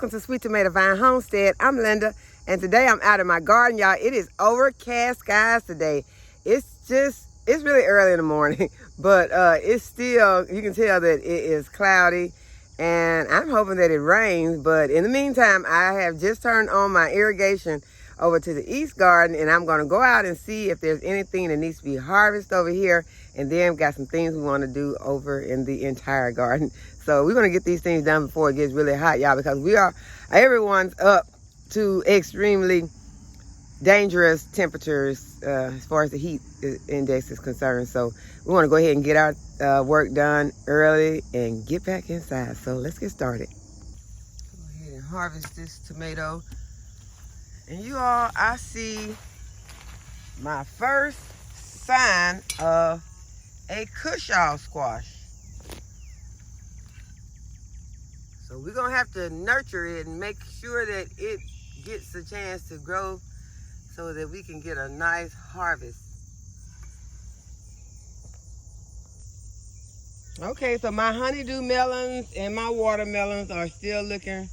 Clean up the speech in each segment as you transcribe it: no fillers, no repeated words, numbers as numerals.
welcome to Sweet Tomato Vine Homestead. I'm Linda, and today I'm out in my garden, y'all. It is overcast skies today. It's really early in the morning, but it's still, you can tell that it is cloudy, and I'm hoping that it rains. But in the meantime, I have just turned on my irrigation over to the east garden, and I'm gonna go out and see if there's anything that needs to be harvested over here, and then got some things we wanna do over in the entire garden. So we're gonna get these things done before it gets really hot, y'all, because everyone's up to extremely dangerous temperatures as far as the heat index is concerned. So we wanna go ahead and get our work done early and get back inside. So let's get started. Go ahead and harvest this tomato. And you all, I see my first sign of a cushall squash. So we're gonna have to nurture it and make sure that it gets a chance to grow so that we can get a nice harvest. Okay, so my honeydew melons and my watermelons are still looking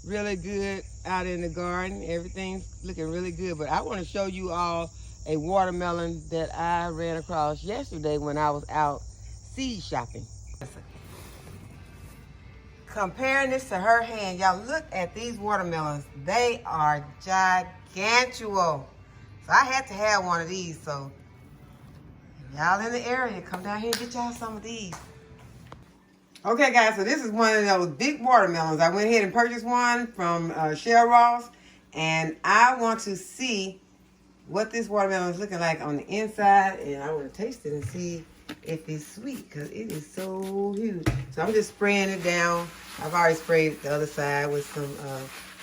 really good out in the garden. Everything's looking really good, but I want to show you all a watermelon that I ran across yesterday when I was out seed shopping. Comparing this to her hand, y'all, look at these watermelons. They are gigantual. So I had to have one of these. So y'all in the area, come down here and get y'all some of these. Okay, guys, so this is one of those big watermelons. I went ahead and purchased one from Shell Ross, and I want to see what this watermelon is looking like on the inside, and I want to taste it and see if it's sweet, because it is so huge. So I'm just spraying it down. I've already sprayed the other side with some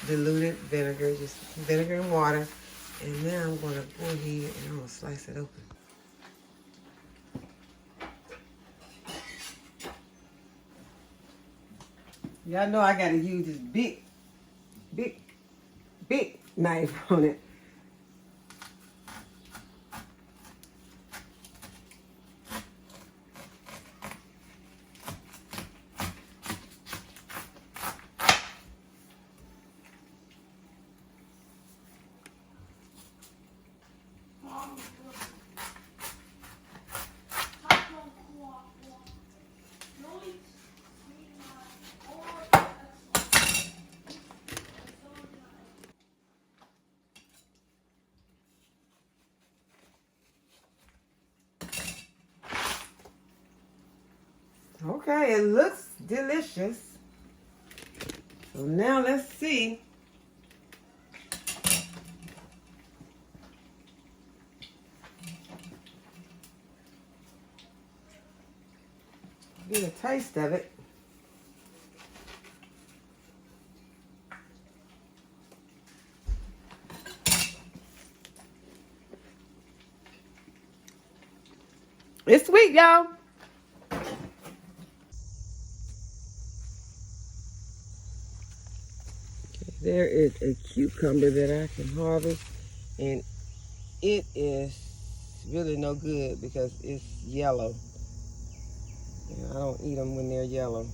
diluted vinegar, just vinegar and water. And now I'm going to go ahead and I'm going to slice it open. Y'all know I got to use this big knife on it. Okay, it looks delicious. So now let's see. Get a taste of it. It's sweet, y'all. There is a cucumber that I can harvest, and it is really no good because it's yellow. And I don't eat them when they're yellow.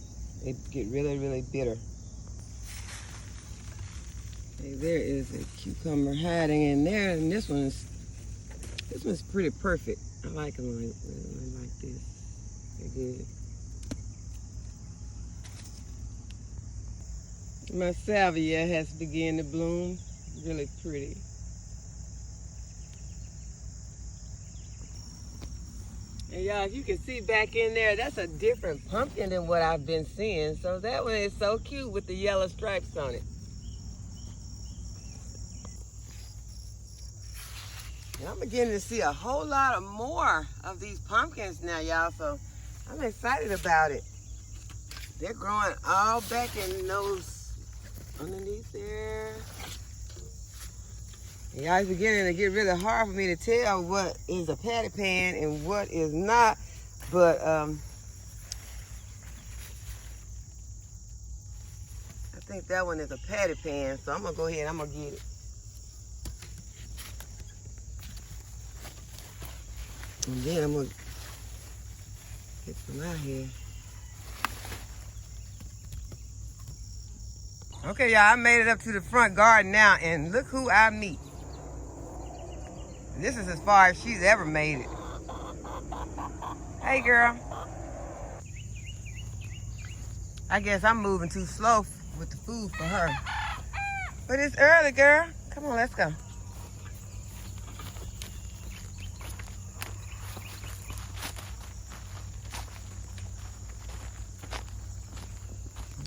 They get really, really bitter. Okay, there is a cucumber hiding in there, and this one's pretty perfect. I like them like this. They're good. My salvia has begun to bloom. Really pretty. And y'all, if you can see back in there, that's a different pumpkin than what I've been seeing. So that one is so cute with the yellow stripes on it. And I'm beginning to see a whole lot of more of these pumpkins now, y'all. So I'm excited about it. They're growing all back in those underneath there. And y'all, it's beginning to get really hard for me to tell what is a patty pan and what is not. But I think that one is a patty pan. So I'm gonna go ahead and I'm gonna get it. And then I'm gonna get some out here. Okay, y'all, I made it up to the front garden now, and look who I meet. This is as far as she's ever made it. Hey, girl. I guess I'm moving too slow with the food for her. But it's early, girl. Come on, let's go.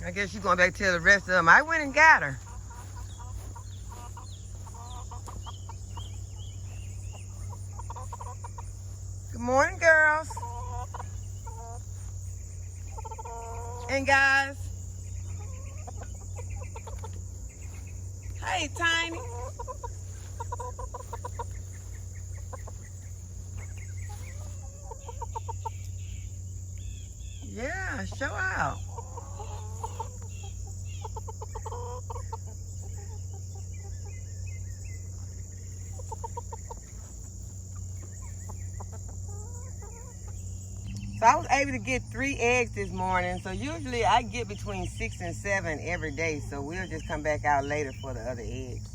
I guess she's going back to tell the rest of them. I went and got her. Good morning, girls. And guys. Hey, Tiny. Yeah, show out. So I was able to get 3 eggs this morning. So usually I get between 6 and 7 every day. So we'll just come back out later for the other eggs.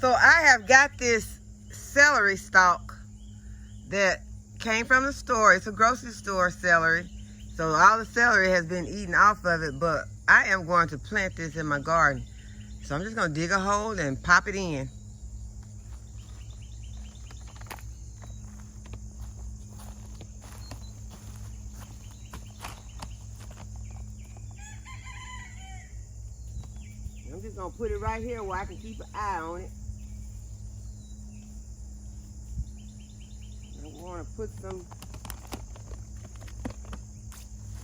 So I have got this celery stalk that came from the store. It's a grocery store celery. So all the celery has been eaten off of it, but I am going to plant this in my garden. So I'm just gonna dig a hole and pop it in. I'm just gonna put it right here where I can keep an eye on it. I wanna put some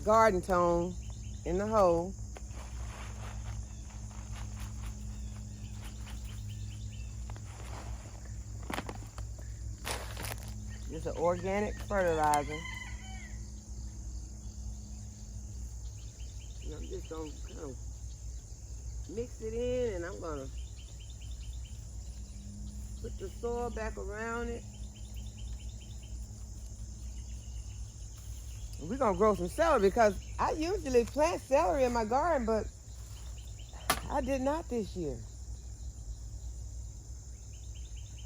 garden tone in the hole. This is organic fertilizer. And I'm just gonna kind of mix it in, and I'm gonna put the soil back around it. And we're gonna grow some celery because I usually plant celery in my garden, but I did not this year.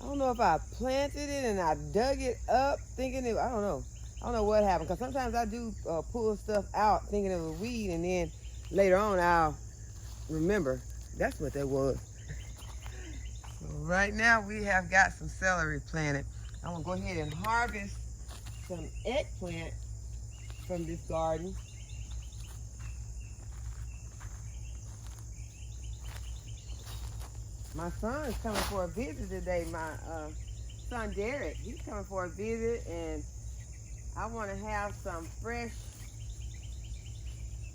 I don't know if I planted it and I dug it up thinking it, I don't know. I don't know what happened, because sometimes I do pull stuff out thinking it was a weed, and then later on I'll remember that's what that was. So right now we have got some celery planted. I'm gonna go ahead and harvest some eggplant from this garden. My son's coming for a visit today. My son Derek, he's coming for a visit, and I want to have some fresh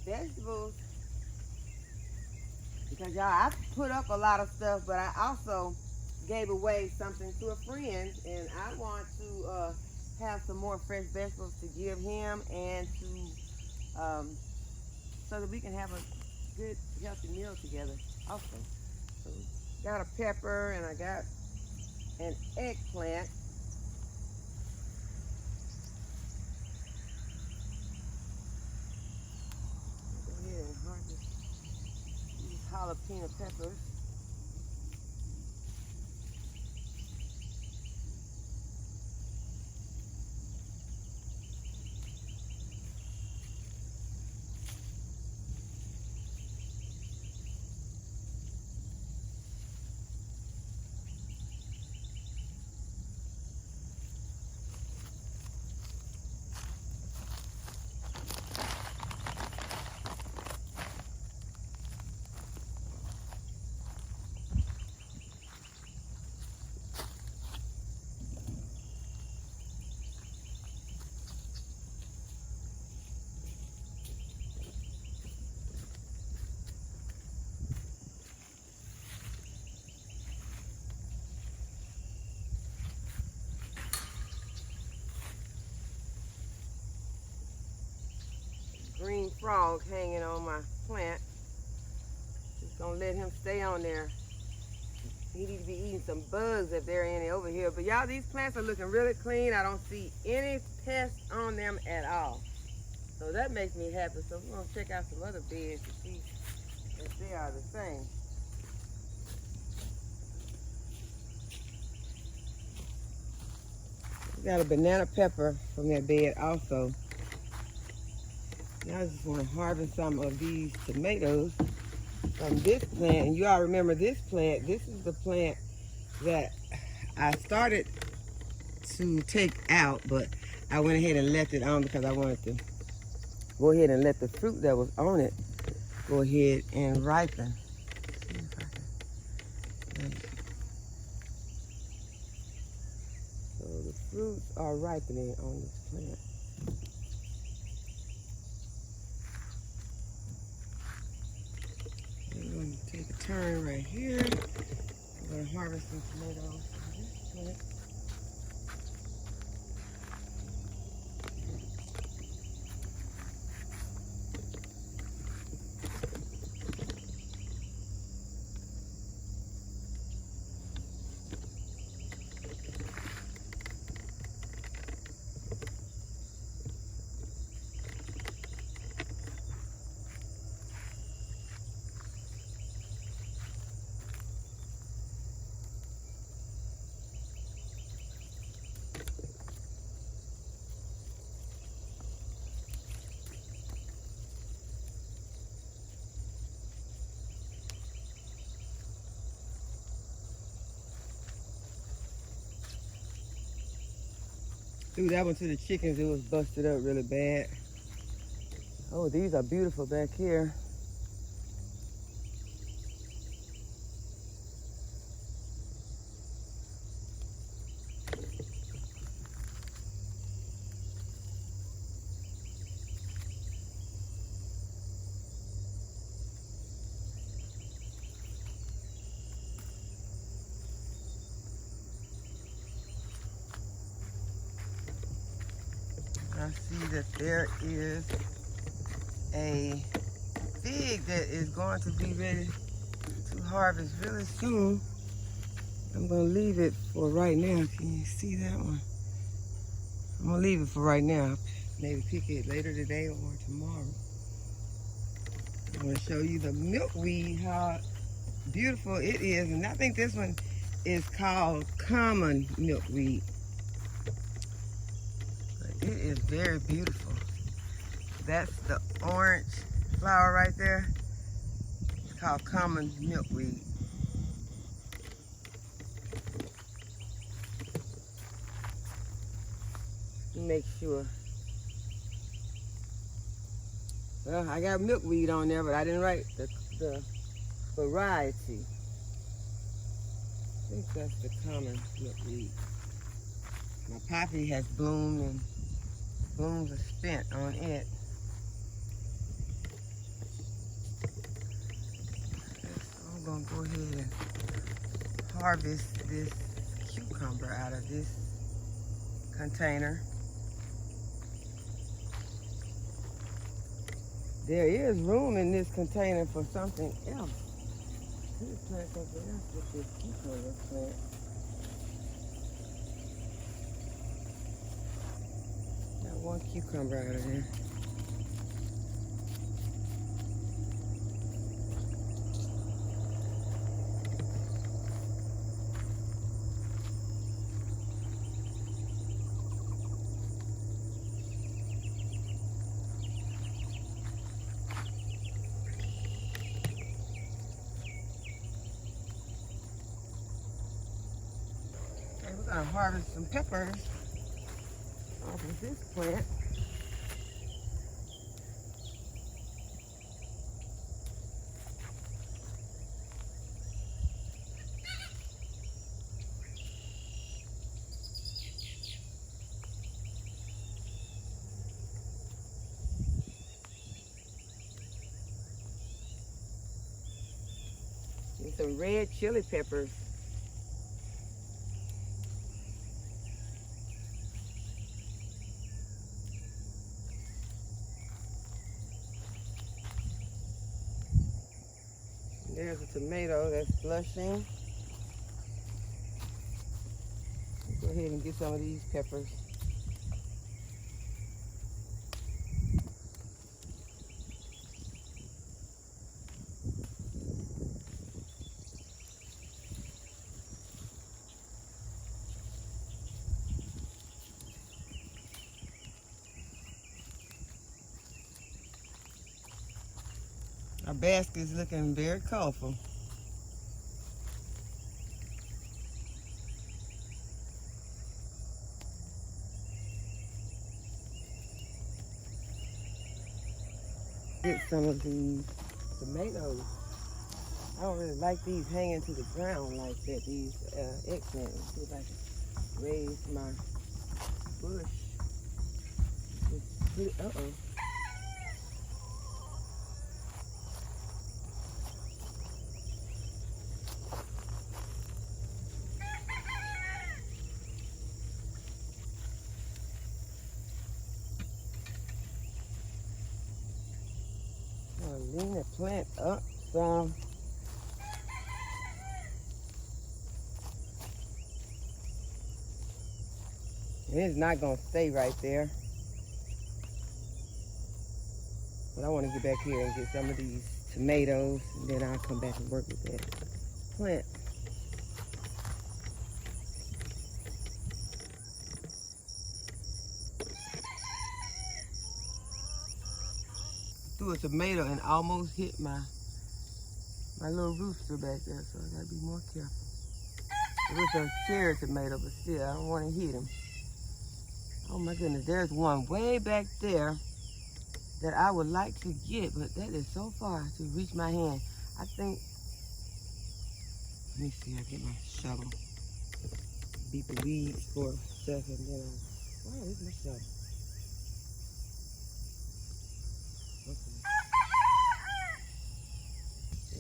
vegetables because y'all, I put up a lot of stuff, but I also gave away something to a friend, and I want to have some more fresh vegetables to give him and to so that we can have a good healthy meal together also. So got a pepper and I got an eggplant. Go ahead and harvest these jalapeno peppers. Green frog hanging on my plant. Just gonna let him stay on there. He needs to be eating some bugs if there are any over here. But y'all, these plants are looking really clean. I don't see any pests on them at all. So that makes me happy. So we're gonna check out some other beds to see if they are the same. We got a banana pepper from that bed also. Now I just want to harvest some of these tomatoes from this plant. And you all remember this plant. This is the plant that I started to take out, but I went ahead and left it on because I wanted to go ahead and let the fruit that was on it go ahead and ripen. See if I can. So the fruits are ripening on this plant. I'm going to take a turn right here. I'm going to harvest some tomatoes from this plant. Threw that one to the chickens. It was busted up really bad. Oh, these are beautiful back here. I see that there is a fig that is going to be ready to harvest really soon. I'm going to leave it for right now. Can you see that one? I'm going to leave it for right now. Maybe pick it later today or tomorrow. I'm going to show you the milkweed, how beautiful it is. And I think this one is called common milkweed. It is very beautiful. That's the orange flower right there. It's called common milkweed. Make sure. Well, I got milkweed on there, but I didn't write the variety. I think that's the common milkweed. My poppy has bloomed and blooms are spent on it. So I'm gonna go ahead and harvest this cucumber out of this container. There is room in this container for something else. Let me plant something else with this cucumber plant. One cucumber out of there. Okay, we're gonna harvest some peppers off of this plant. And some red chili peppers. There's a tomato that's blushing. Go ahead and get some of these peppers. Our basket is looking very colorful. Get some of these tomatoes. I don't really like these hanging to the ground like that, these eggplants. Let's see if I can raise my bush. Uh-oh. Lean the plant up some. And it's not going to stay right there. But I want to get back here and get some of these tomatoes, and then I'll come back and work with that plant. Threw a tomato and almost hit my little rooster back there, so I gotta be more careful. It was a cherry tomato, but still, I don't want to hit him. Oh my goodness, there's one way back there that I would like to get, but that is so far to reach my hand. I think, let me see, I get my shovel. Beat the weeds for a second, then where is my shovel? Okay.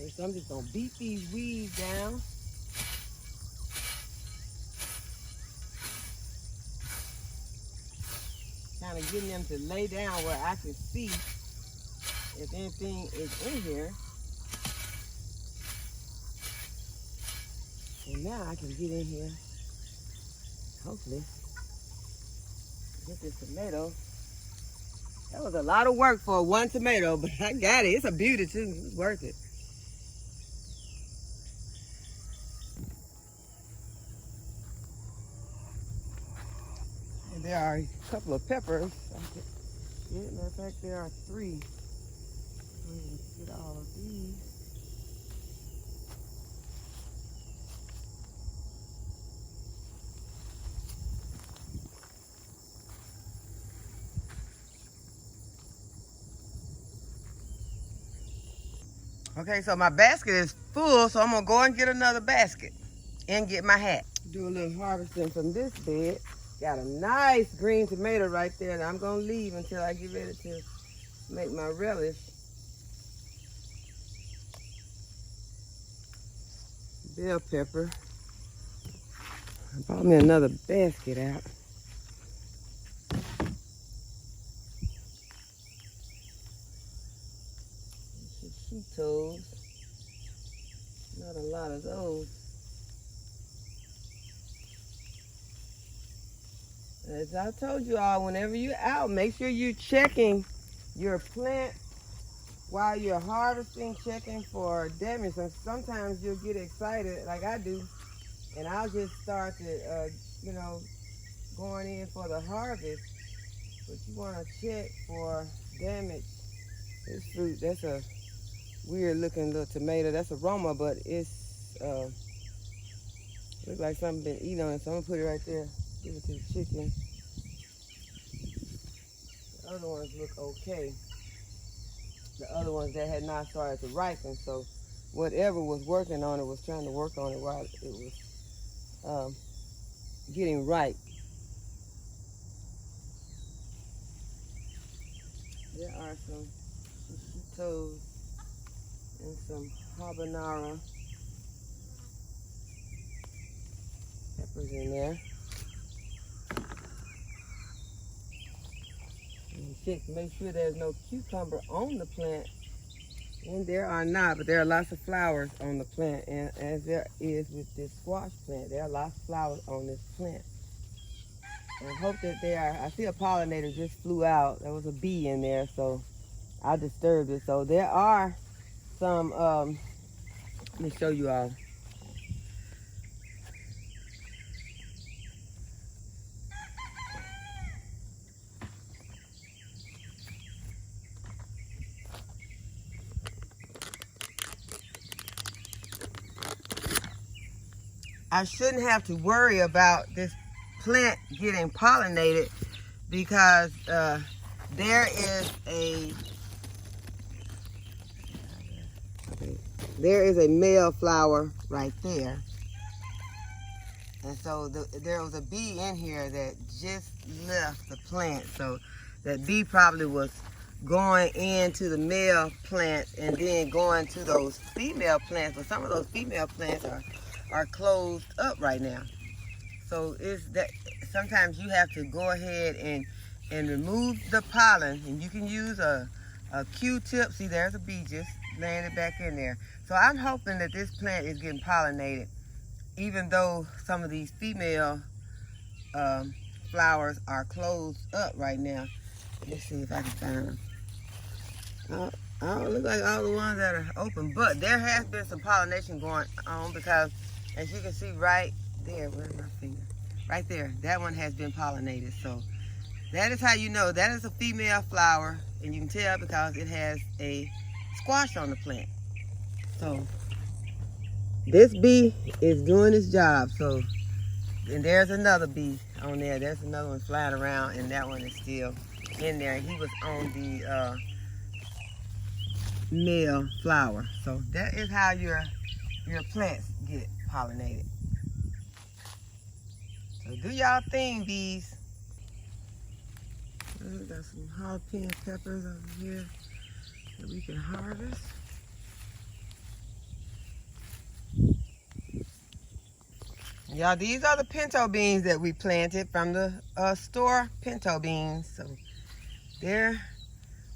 So I'm just gonna beat these weeds down. Kind of getting them to lay down where I can see if anything is in here. And now I can get in here, hopefully, get this tomato. That was a lot of work for one tomato, but I got it. It's a beauty too, it's worth it. And there are a couple of peppers. Matter of fact, there are 3. I'm going to get all of these. Okay, so my basket is full, so I'm going to go and get another basket and get my hat. Do a little harvesting from this bed. Got a nice green tomato right there that I'm going to leave until I get ready to make my relish. Bell pepper. I bought me another basket out. Some sweet toes. Not a lot of those. As I told you all, whenever you're out, make sure you're checking your plant while you're harvesting, checking for damage. And sometimes you'll get excited like I do, and I'll just start to, going in for the harvest. But you want to check for damage. This fruit, that's a weird looking little tomato. That's a Roma, but it's looks like something been eaten on it. So I'm gonna put it right there. Give it to the chicken. The other ones look okay. The other ones that had not started to ripen, so whatever was working on it was trying to work on it while it was getting ripe. There are some toes and some habanero peppers in there. And check to make sure there's no cucumber on the plant. And there are not, but there are lots of flowers on the plant. And as there is with this squash plant, there are lots of flowers on this plant. And I hope that they are, I see a pollinator just flew out. There was a bee in there, so I disturbed it. So there are some, let me show you all. I shouldn't have to worry about this plant getting pollinated because there is a male flower right there. And so there was a bee in here that just left the plant. So that bee probably was going into the male plants and then going to those female plants. But some of those female plants are closed up right now. So it's that sometimes you have to go ahead and remove the pollen, and you can use a Q-tip. See, there's a bee just laying it back in there. So I'm hoping that this plant is getting pollinated, even though some of these female flowers are closed up right now. Let's see if I can find them. I don't look like all the ones that are open, but there has been some pollination going on because, as you can see right there, where's my finger? Right there, that one has been pollinated. So that is how you know that is a female flower, and you can tell because it has a squash on the plant. So this bee is doing its job. So, and there's another bee on there. There's another one flying around, and that one is still in there. He was on the male flower. So that is how your plants get pollinated. So do y'all thing, bees. We got some jalapeno peppers over here that we can harvest. Y'all, these are the pinto beans that we planted from the store, pinto beans. So they're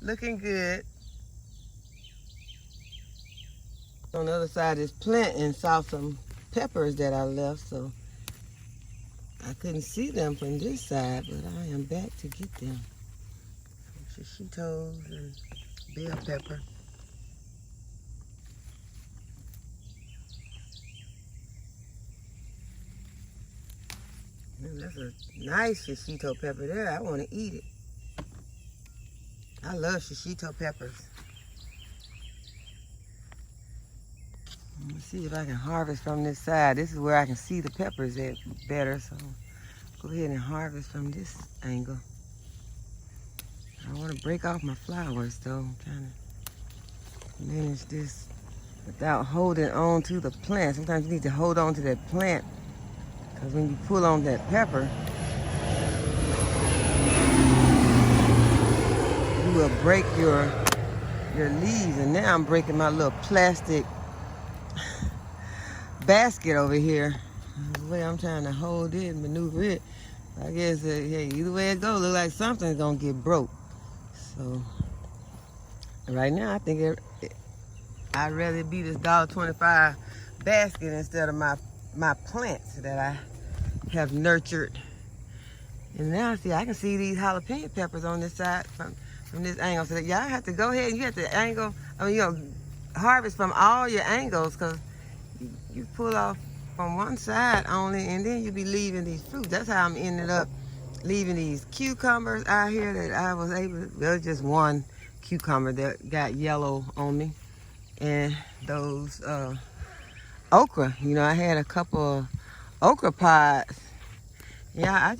looking good. On the other side of this plant and saw some peppers that I left, so I couldn't see them from this side, but I am back to get them. Shishitos and bell pepper. That's a nice shishito pepper there. I want to eat it. I love shishito peppers. Let me see if I can harvest from this side. This is where I can see the peppers at better, so go ahead and harvest from this angle. I don't want to break off my flowers though. I'm trying to manage this without holding on to the plant. Sometimes you need to hold on to that plant, because when you pull on that pepper, you will break your leaves. And now I'm breaking my little plastic basket over here. The way I'm trying to hold it and maneuver it, I guess hey, either way it goes, look like something's gonna get broke. So right now I think I'd rather be this $1.25 basket instead of my plants that I have nurtured. And now see, I can see these jalapeno peppers on this side from this angle. So y'all have to go ahead and you have to angle, harvest from all your angles, because you pull off from one side only, and then you be leaving these fruits. That's how I'm ended up leaving these cucumbers out here that I was able to, there's just one cucumber that got yellow on me. And those okra, I had a couple of okra pods. Yeah,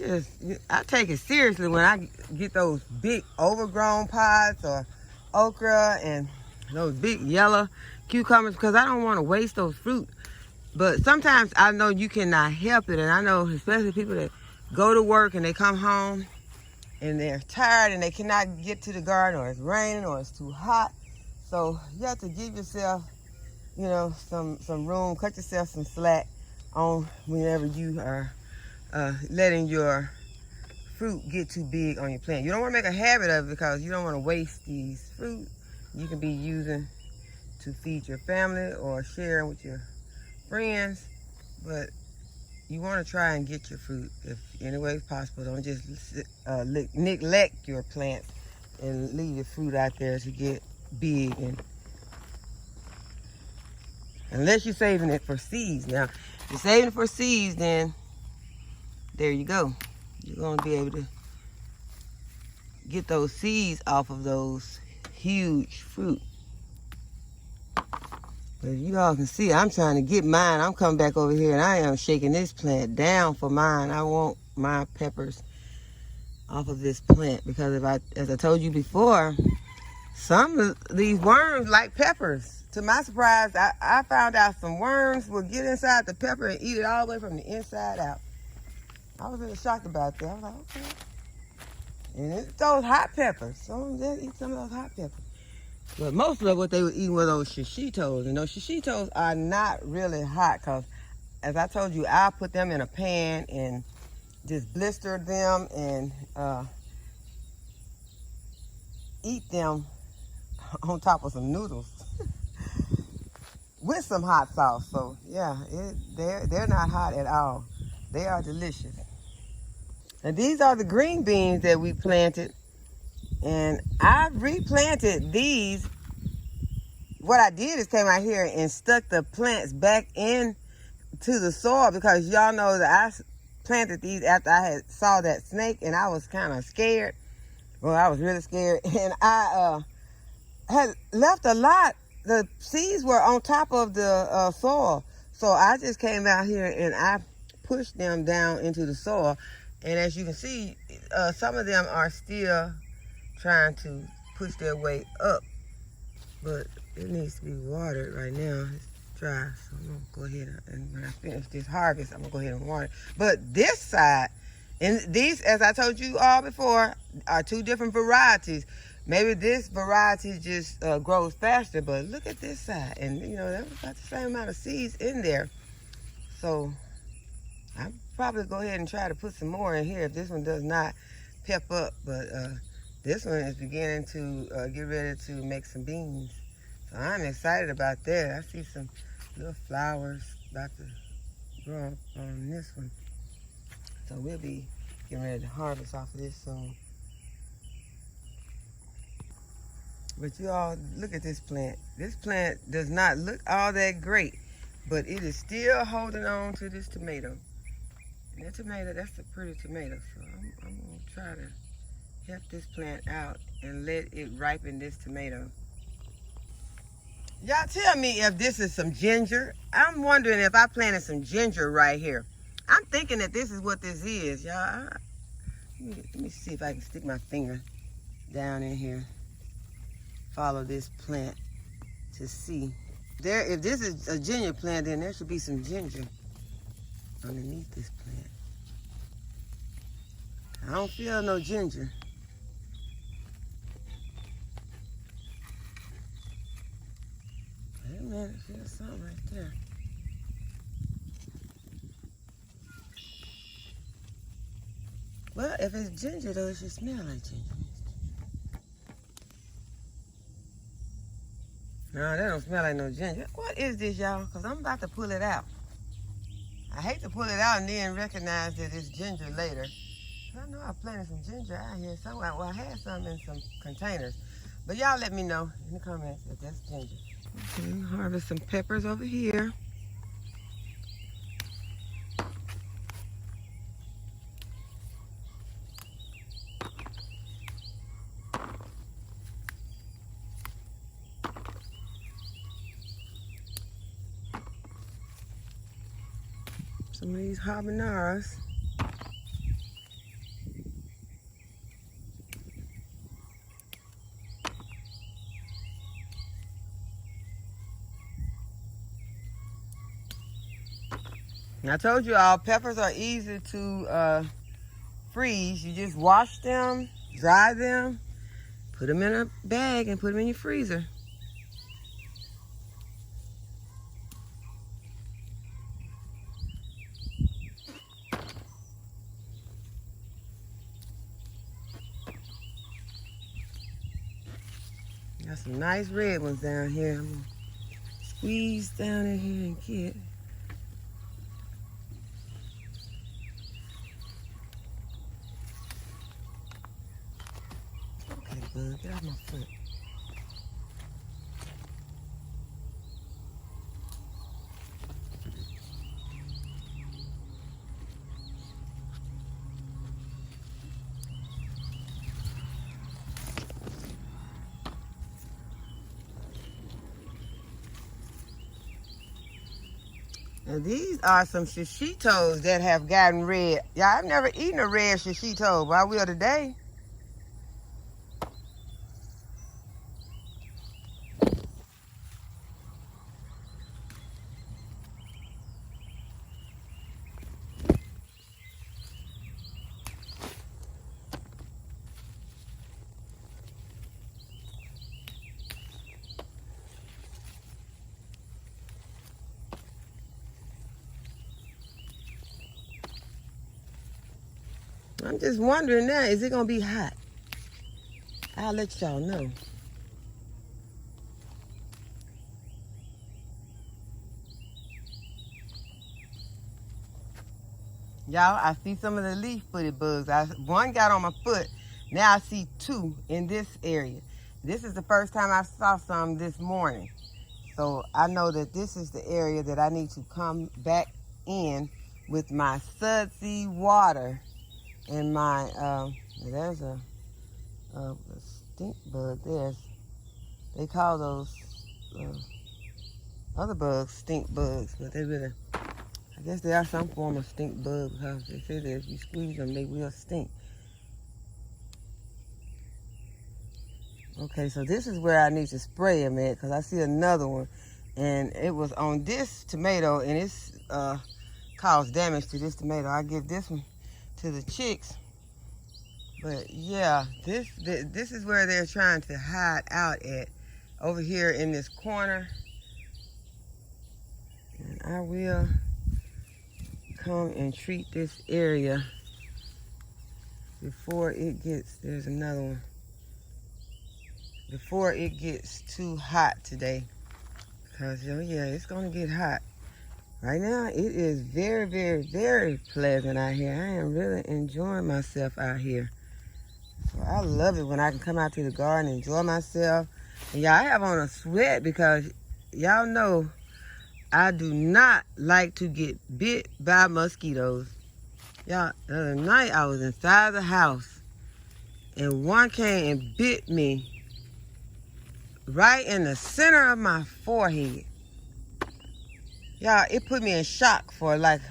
I take it seriously when I get those big overgrown pods or okra and those big yellow cucumbers, because I don't want to waste those fruit. But sometimes I know you cannot help it, and I know especially people that go to work and they come home and they're tired and they cannot get to the garden, or it's raining or it's too hot. So you have to give yourself, some room, cut yourself some slack on whenever you are letting your fruit get too big on your plant. You don't want to make a habit of it, because you don't want to waste these fruit you can be using to feed your family or sharing with your friends. But you want to try and get your fruit if any way possible. Don't just neglect your plants and leave your fruit out there to get big. And unless you're saving it for seeds. Now, if you're saving it for seeds, then there you go. You're going to be able to get those seeds off of those huge fruit. But you all can see, I'm trying to get mine. I'm coming back over here and I am shaking this plant down for mine. I want my peppers off of this plant because as I told you before, some of these worms like peppers. To my surprise, I found out some worms will get inside the pepper and eat it all the way from the inside out. I was really shocked about that. I was like, okay. And it's those hot peppers. So they'll eat some of those hot peppers. But most of what they were eating were those shishitos. And those shishitos are not really hot because, as I told you, I put them in a pan and just blister them and eat them on top of some noodles with some hot sauce. So yeah, they're not hot at all. They are delicious. And these are the green beans that we planted. And I replanted these. What I did is came out here and stuck the plants back into the soil because y'all know that I planted these after I had saw that snake and I was kind of scared. Well, I was really scared. And I had left a lot. The seeds were on top of the soil. So I just came out here and I pushed them down into the soil. And as you can see, some of them are still trying to push their way up. But it needs to be watered right now. It's dry. So I'm going to go ahead and when I finish this harvest, I'm going to go ahead and water it. But this side, and these, as I told you all before, are two different varieties. Maybe this variety just grows faster, but look at this side. And, you know, that was about the same amount of seeds in there. So I'll probably go ahead and try to put some more in here if this one does not pep up. But this one is beginning to get ready to make some beans. So I'm excited about that. I see some little flowers about to grow up on this one. So we'll be getting ready to harvest off of this soon. But you all, look at this plant. This plant does not look all that great, but it is still holding on to this tomato. And that tomato, that's a pretty tomato. So I'm going to try to help this plant out and let it ripen this tomato. Y'all tell me if this is some ginger. I'm wondering if I planted some ginger right here. I'm thinking that this is what this is, y'all. Let me see if I can stick my finger down in here. Follow this plant to see. If this is a ginger plant, then there should be some ginger underneath this plant. I don't feel no ginger. Wait a minute, I feel something right there. Well, if it's ginger though, it should smell like ginger. No, that don't smell like no ginger. What is this, y'all? Because I'm about to pull it out. I hate to pull it out and then recognize that it's ginger later. I know I planted some ginger out here somewhere. Well, I had some in some containers. But y'all let me know in the comments if that's ginger. Okay, harvest some peppers over here. Some of these habaneros. And I told you all, peppers are easy to freeze. You just wash them, dry them, put them in a bag and put them in your freezer. Got some nice red ones down here. I'm gonna squeeze down in here and get. Okay, bud, get off my foot. Now these are some shishitos that have gotten red. Yeah, I've never eaten a red shishito, but I will today. I'm just wondering now, is it gonna be hot? I'll let y'all know. Y'all, I see some of the leaf-footed bugs. One got on my foot. Now I see two in this area. This is the first time I saw some this morning. So I know that this is the area that I need to come back in with my sudsy water and my, there's a stink bug there. They call those other bugs stink bugs, but they really, I guess they are some form of stink bug because they say that if you squeeze them, they will stink. Okay, so this is where I need to spray them at because I see another one. And it was on this tomato and it's caused damage to this tomato. I give this one to the chicks. But yeah, this is where they're trying to hide out at. Over here in this corner. And I will come and treat this area before it gets, there's another one, before it gets too hot today. Because, oh yeah, it's going to get hot. Right now, it is very, very, very pleasant out here. I am really enjoying myself out here. So I love it when I can come out to the garden and enjoy myself. And y'all, I have on a sweat because y'all know I do not like to get bit by mosquitoes. Y'all, the other night I was inside the house and one came and bit me right in the center of my forehead. Y'all, it put me in shock for like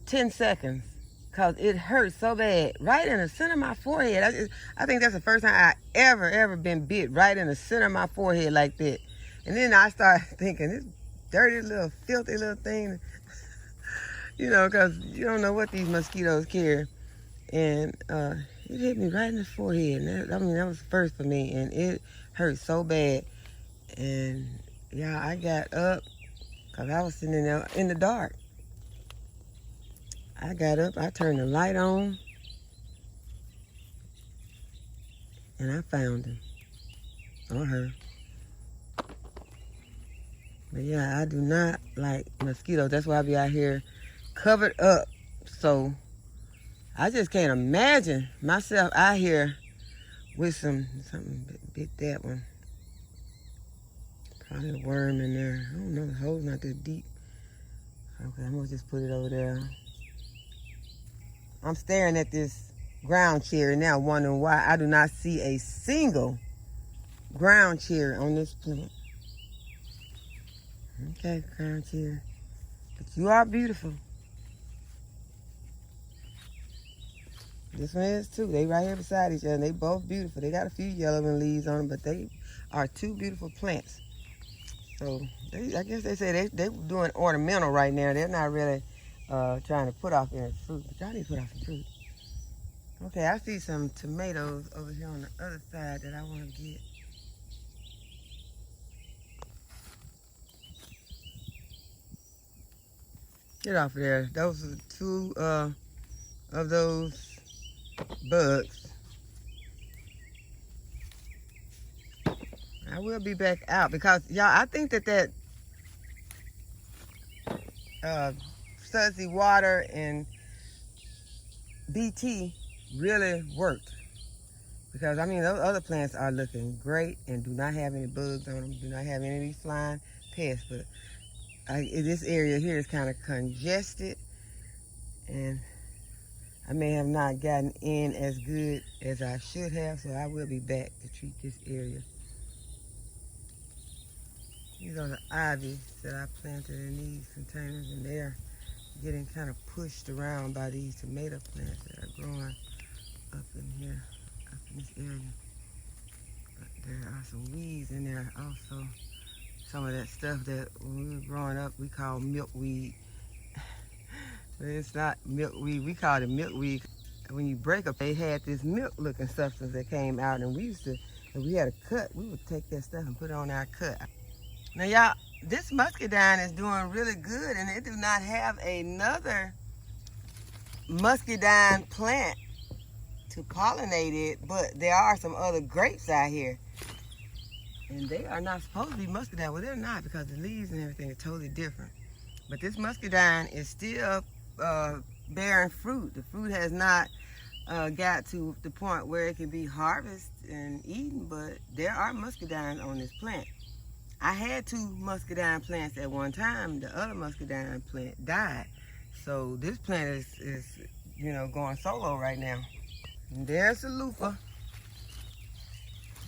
10 seconds because it hurt so bad. Right in the center of my forehead. I think that's the first time I ever been bit right in the center of my forehead like that. And then I started thinking, this dirty little, filthy little thing, you know, because you don't know what these mosquitoes carry. And it hit me right in the forehead. And that was first for me. And it hurt so bad. And yeah, I got up because I was sitting in there in the dark. I got up, I turned the light on, and I found him, or her. But yeah, I do not like mosquitoes. That's why I be out here covered up. So I just can't imagine myself out here with something bit that one. Probably a worm in there. I don't know, the hole's not that deep. Okay, I'm gonna just put it over there. I'm staring at this ground cherry now, wondering why I do not see a single ground cherry on this plant. Okay, ground cherry. But you are beautiful. This one is too. They right here beside each other. They both beautiful. They got a few yellowing leaves on them, but they are two beautiful plants. So I guess they say they doing ornamental right now. They're not really trying to put off any fruit, but y'all need to put off some fruit. Okay, I see some tomatoes over here on the other side that I want to get. Get off of there. Those are two of those bugs. I will be back out because, y'all, I think that sudsy water and BT really worked. Because, I mean, those other plants are looking great and do not have any bugs on them, do not have any of these flying pests. But this area here is kind of congested, and I may have not gotten in as good as I should have, so I will be back to treat this area. These are the ivy that I planted in these containers, and they're getting kind of pushed around by these tomato plants that are growing up in here, up in this area. But there are some weeds in there also. Some of that stuff that when we were growing up we called milkweed. But it's not milkweed, we called it milkweed. When you break up, they had this milk looking substance that came out, and we used to, if we had a cut, we would take that stuff and put it on our cut. Now y'all, this muscadine is doing really good, and it do not have another muscadine plant to pollinate it, but there are some other grapes out here. And they are not supposed to be muscadine. Well, they're not, because the leaves and everything are totally different. But this muscadine is still bearing fruit. The fruit has not got to the point where it can be harvested and eaten, but there are muscadines on this plant. I had 2 muscadine plants at one time. The other muscadine plant died. So this plant is you know, going solo right now. And there's the loofah.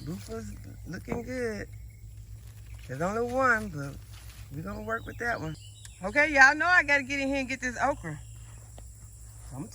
Loofah's looking good. There's only one, but we're gonna work with that one. Okay, y'all know I gotta get in here and get this okra. So I'm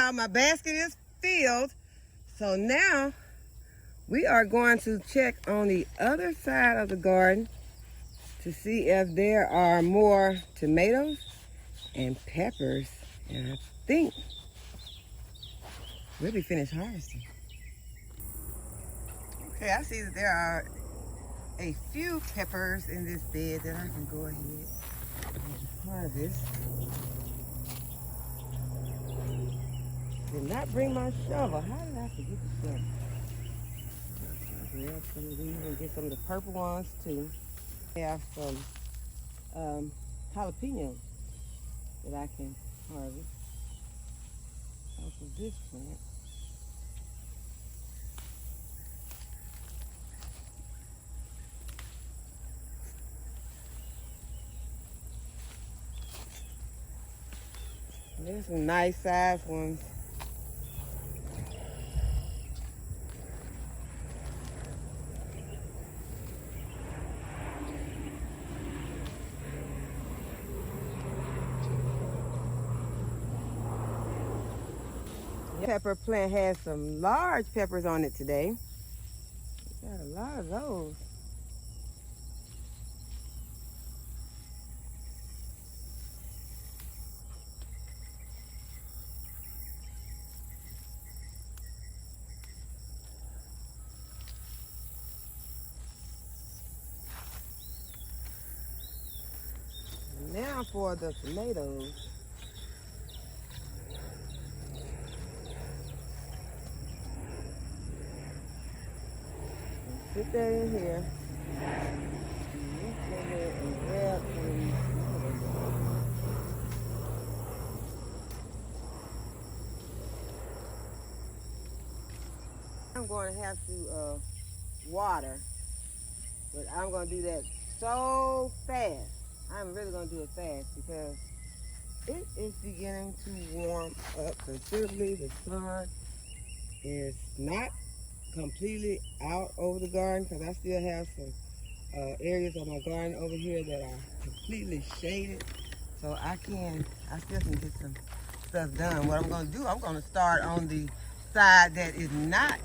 y'all, my basket is filled. So now we are going to check on the other side of the garden to see if there are more tomatoes and peppers. And I think we'll be finished harvesting. Okay, I see that there are a few peppers in this bed that I can go ahead and harvest. Did not bring my shovel. How did I forget the shovel? I'll grab some of these and get some of the purple ones too. I have some jalapenos that I can harvest off of this plant. There's some nice sized ones. The pepper plant has some large peppers on it today. Got a lot of those. Now for the tomatoes. Put that in here. Go ahead and grab some. I'm going to have to water, but I'm going to do that so fast. I'm really going to do it fast because it is beginning to warm up considerably. The sun is not completely out over the garden because I still have some areas of my garden over here that are completely shaded. So I still can get some stuff done. What I'm going to do, I'm going to start on the side that is not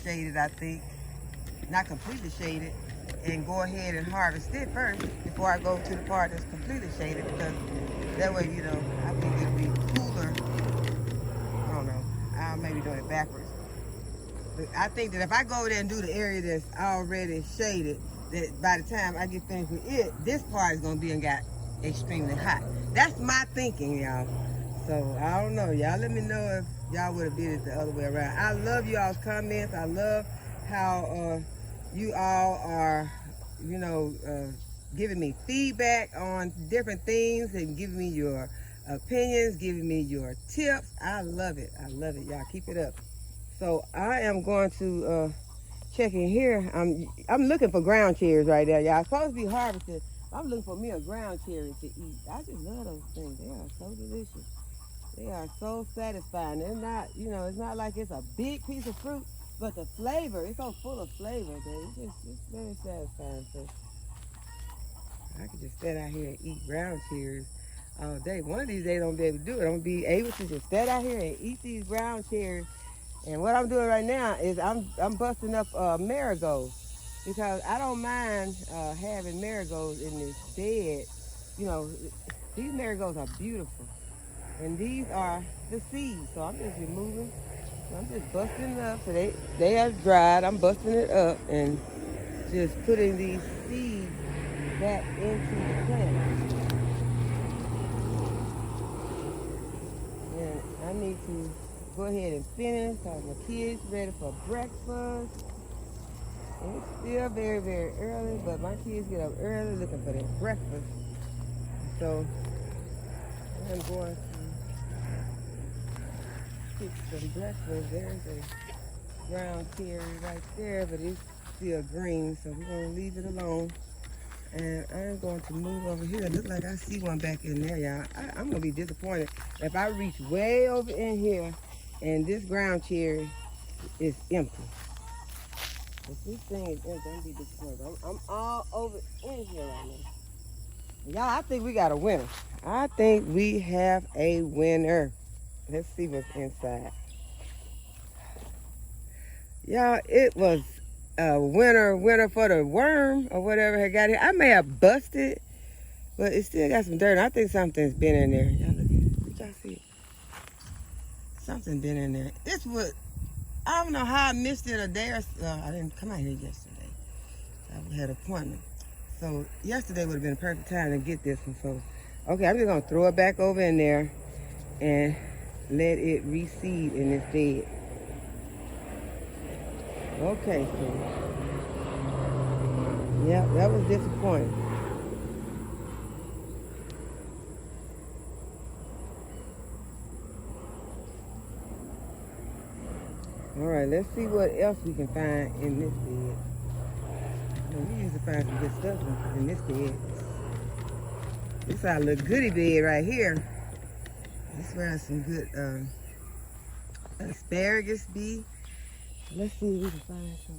shaded, I think, not completely shaded, and go ahead and harvest it first before I go to the part that's completely shaded, because that way, you know, I think it'll be cooler. I don't know, I may be doing it backwards. But I think that if I go over there and do the area that's already shaded, that by the time I get finished with it, this part is gonna be and got extremely hot. That's my thinking, y'all. So I don't know, y'all let me know if y'all would have did it the other way around. I love y'all's comments. I love how you all are, you know, giving me feedback on different things and giving me your opinions, giving me your tips. I love it. I love it, y'all. Keep it up. So I am going to check in here. I'm looking for ground cherries right there, y'all. Supposed to be harvested. I'm looking for me a ground cherry to eat. I just love those things. They are so delicious. They are so satisfying. They're not, you know, it's not like it's a big piece of fruit, but the flavor, it's so full of flavor that it's very satisfying. So I could just sit out here and eat ground cherries all day. One of these days I'm gonna be able to do it. I'm gonna be able to just sit out here and eat these ground cherries. And what I'm doing right now is I'm busting up marigolds, because I don't mind having marigolds in this bed. You know, these marigolds are beautiful. And these are the seeds. So I'm just removing, I'm just busting it up. So they are dried. I'm busting it up and just putting these seeds back into the plant. And I need to go ahead and finish because my kids ready for breakfast. And it's still very, very early, but my kids get up early looking for their breakfast. So I'm going to pick some breakfast. There's a ground cherry right there, but it's still green, so we're gonna leave it alone. And I'm going to move over here. It looks like I see one back in there, y'all. I'm gonna be disappointed if I reach way over in here and this ground cherry is empty. If this thing is empty, I'm gonna be disappointed. I'm all over in here right now. Y'all, I think we got a winner. I think we have a winner. Let's see what's inside. Y'all, it was winter for the worm or whatever had got here. I may have busted, but it still got some dirt. I think something's been in there. Y'all look at it. Did y'all see it? Something been in there. It's what, I don't know how I missed it a day or so. I didn't come out here yesterday. I had an appointment. So yesterday would have been a perfect time to get this one. So, okay, I'm just gonna throw it back over in there and let it reseed in this bed. Okay, so, yeah, that was disappointing. All right, let's see what else we can find in this bed. We used to find some good stuff in this bed. This is our little goodie bed right here. This is where some good asparagus be. Let's see if we can find some.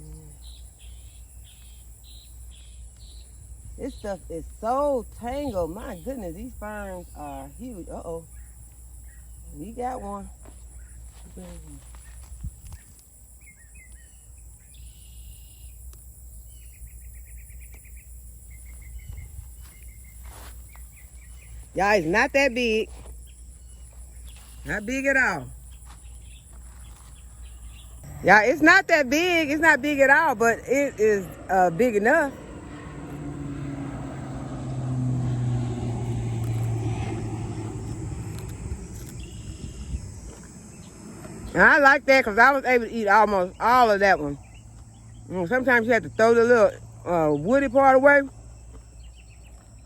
This stuff is so tangled. My goodness, these ferns are huge. Uh-oh. We got one. Y'all, it's not that big. Not big at all. Y'all, it's not that big. It's not big at all, but it is big enough. And I like that because I was able to eat almost all of that one. Sometimes you have to throw the little woody part away.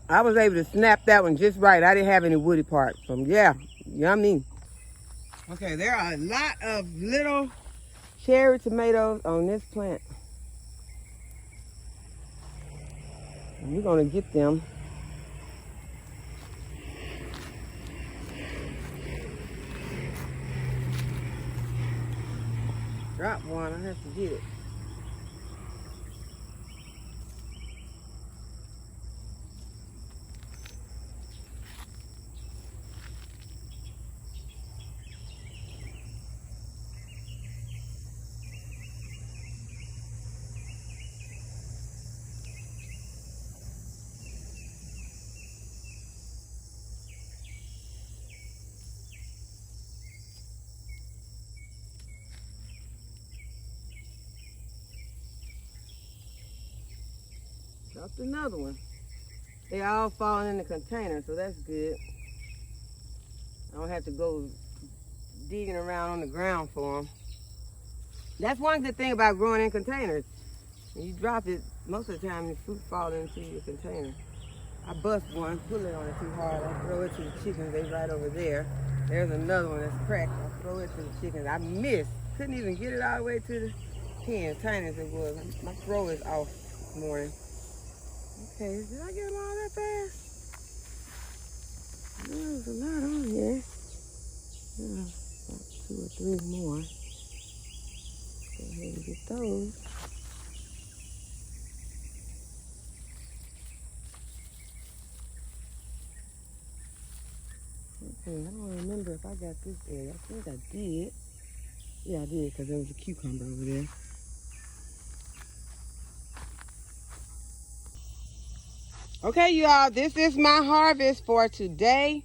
I was able to snap that one just right. I didn't have any woody parts. So yeah, yummy. Okay, there are a lot of little cherry tomatoes on this plant. And we're gonna get them. Drop one, I have to get it. Dropped another one. They all falling in the container, so that's good. I don't have to go digging around on the ground for them. That's one good thing about growing in containers. When you drop it, most of the time the fruit falls into your container. I bust one, pull it on it too hard. I throw it to the chickens, they right over there. There's another one that's cracked. I throw it to the chickens. I missed. Couldn't even get it all the way to the pen, tiny as it was. My throw is off this morning. Okay, did I get them all that fast? No, there's a lot on here. About 2 or 3 more. Go ahead and get those. Okay, I don't remember if I got this area. I think I did. Yeah, I did, because there was a cucumber over there. Okay, you all, this is my harvest for today.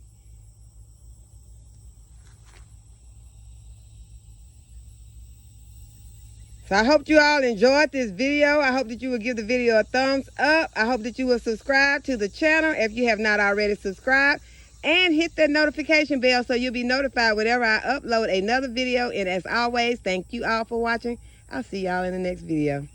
So I hope you all enjoyed this video. I hope that you will give the video a thumbs up. I hope that you will subscribe to the channel if you have not already subscribed. And hit that notification bell so you'll be notified whenever I upload another video. And as always, thank you all for watching. I'll see y'all in the next video.